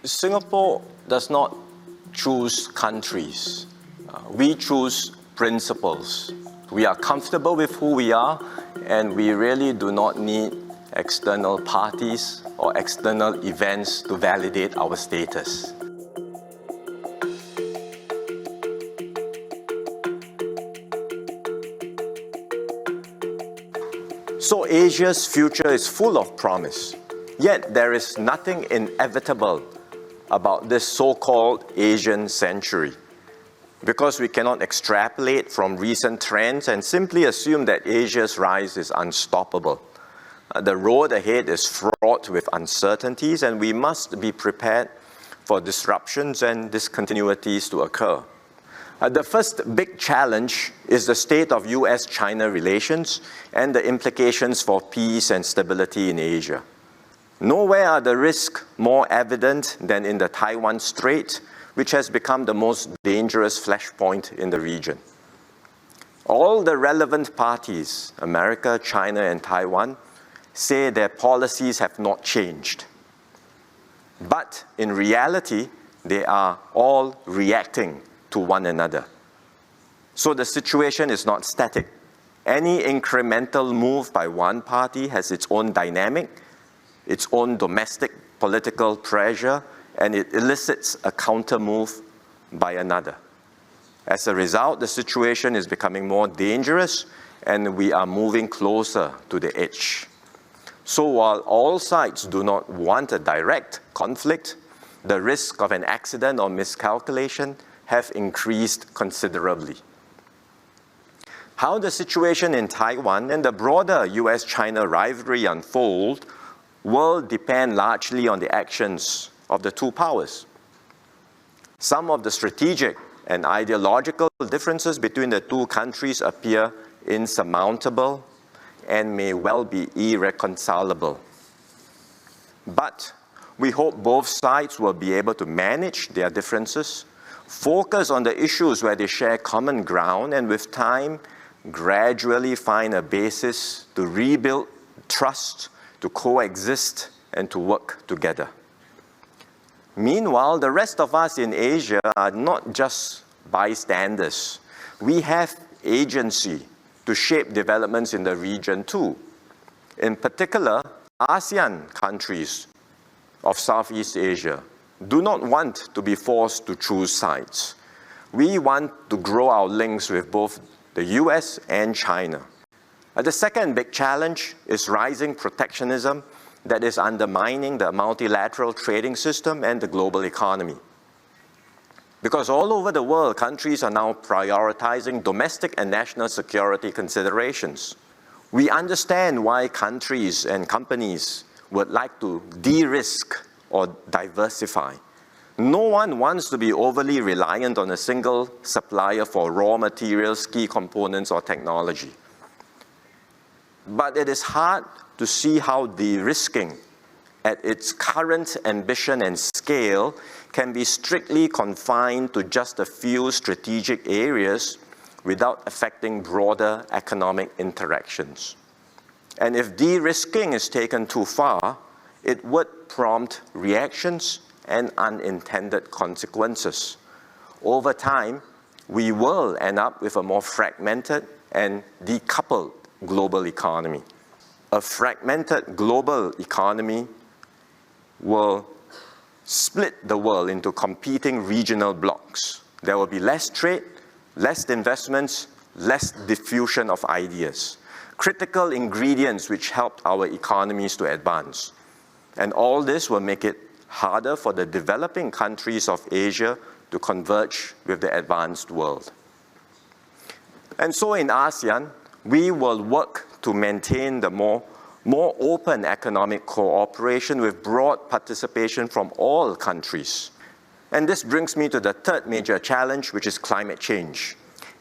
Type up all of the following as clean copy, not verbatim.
Singapore does not choose countries. We choose principles. We are comfortable with who we are, and we really do not need external parties or external events to validate our status. So Asia's future is full of promise. Yet there is nothing inevitable about this so-called Asian century, because we cannot extrapolate from recent trends and simply assume that Asia's rise is unstoppable. The road ahead is fraught with uncertainties, and we must be prepared for disruptions and discontinuities to occur. The first big challenge is the state of US-China relations and the implications for peace and stability in Asia. Nowhere are the risks more evident than in the Taiwan Strait, which has become the most dangerous flashpoint in the region. All the relevant parties, America, China, and Taiwan, say their policies have not changed. But in reality, they are all reacting to one another. So the situation is not static. Any incremental move by one party has its own dynamic, its own domestic political pressure, and it elicits a counter move by another. As a result, the situation is becoming more dangerous, and we are moving closer to the edge. So while all sides do not want a direct conflict, the risk of an accident or miscalculation have increased considerably. How the situation in Taiwan and the broader US-China rivalry unfold will depend largely on the actions of the two powers. Some of the strategic and ideological differences between the two countries appear insurmountable and may well be irreconcilable. But we hope both sides will be able to manage their differences, focus on the issues where they share common ground, and with time, gradually find a basis to rebuild trust, to coexist, and to work together. Meanwhile, the rest of us in Asia are not just bystanders. We have agency to shape developments in the region too. In particular, ASEAN countries of Southeast Asia do not want to be forced to choose sides. We want to grow our links with both the US and China. The second big challenge is rising protectionism that is undermining the multilateral trading system and the global economy. Because all over the world, countries are now prioritizing domestic and national security considerations. We understand why countries and companies would like to de-risk or diversify. No one wants to be overly reliant on a single supplier for raw materials, key components, or technology. But it is hard to see how de-risking at its current ambition and scale can be strictly confined to just a few strategic areas without affecting broader economic interactions. And if de-risking is taken too far, it would prompt reactions and unintended consequences. Over time, we will end up with a more fragmented and decoupled global economy. A fragmented global economy will split the world into competing regional blocs. There will be less trade, less investments, less diffusion of ideas, critical ingredients which help our economies to advance. And all this will make it harder for the developing countries of Asia to converge with the advanced world. And so in ASEAN, we will work to maintain the more open economic cooperation with broad participation from all countries. And this brings me to the third major challenge, which is climate change.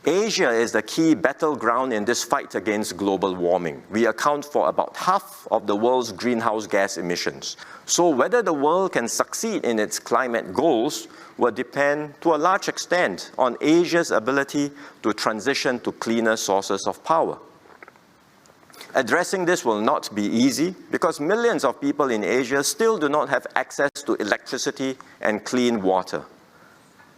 Asia is the key battleground in this fight against global warming. We account for about half of the world's greenhouse gas emissions. So whether the world can succeed in its climate goals will depend to a large extent on Asia's ability to transition to cleaner sources of power. Addressing this will not be easy because millions of people in Asia still do not have access to electricity and clean water.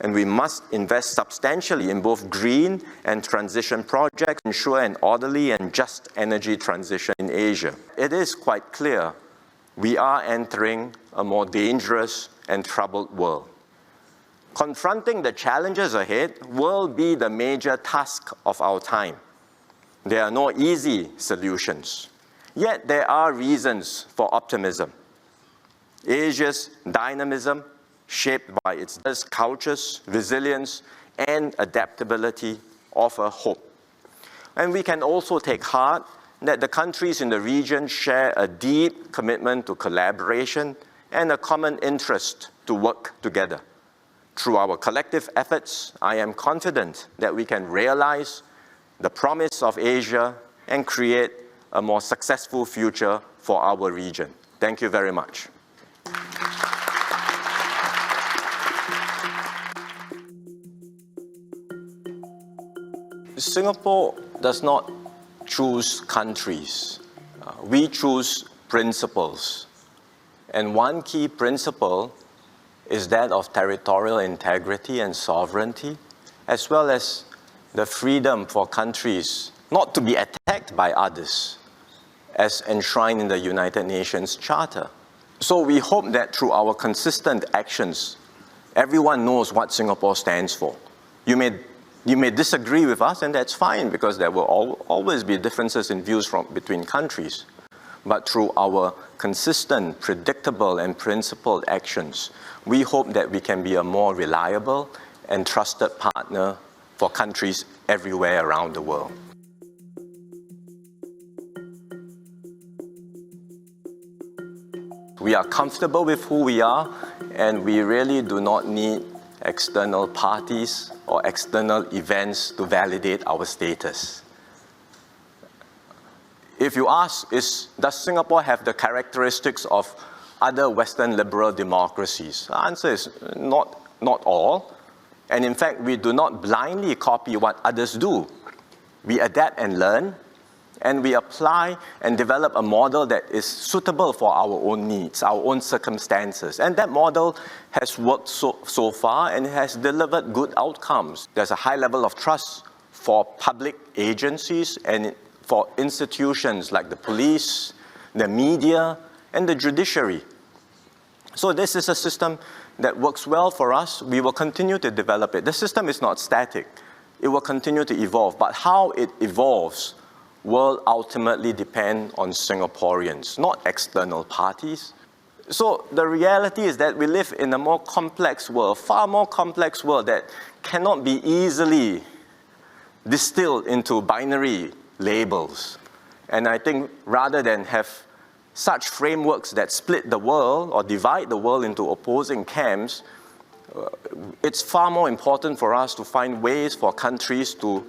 And we must invest substantially in both green and transition projects to ensure an orderly and just energy transition in Asia. It is quite clear we are entering a more dangerous and troubled world. Confronting the challenges ahead will be the major task of our time. There are no easy solutions, yet there are reasons for optimism. Asia's dynamism, shaped by its cultures, resilience, and adaptability, offer hope. And we can also take heart that the countries in the region share a deep commitment to collaboration and a common interest to work together. Through our collective efforts, I am confident that we can realize the promise of Asia and create a more successful future for our region. Thank you very much. Singapore does not choose countries. We choose principles. And one key principle is that of territorial integrity and sovereignty, as well as the freedom for countries not to be attacked by others, as enshrined in the United Nations Charter. So we hope that through our consistent actions, everyone knows what Singapore stands for. You may disagree with us, and that's fine, because there will always be differences in views between countries. But through our consistent, predictable, and principled actions, we hope that we can be a more reliable and trusted partner for countries everywhere around the world. We are comfortable with who we are, and we really do not need external parties or external events to validate our status. If you ask, does Singapore have the characteristics of other Western liberal democracies? The answer is not all. And in fact, we do not blindly copy what others do. We adapt and learn, and we apply and develop a model that is suitable for our own needs, our own circumstances. And that model has worked so far and has delivered good outcomes. There's a high level of trust for public agencies and for institutions like the police, the media, and the judiciary. So this is a system that works well for us. We will continue to develop it. The system is not static. It will continue to evolve. But how it evolves will ultimately depend on Singaporeans, not external parties. So the reality is that we live in a more complex world, far more complex world that cannot be easily distilled into binary labels. And I think rather than have such frameworks that split the world or divide the world into opposing camps, it's far more important for us to find ways for countries to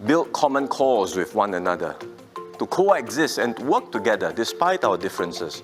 build common cause with one another, to coexist and to work together despite our differences.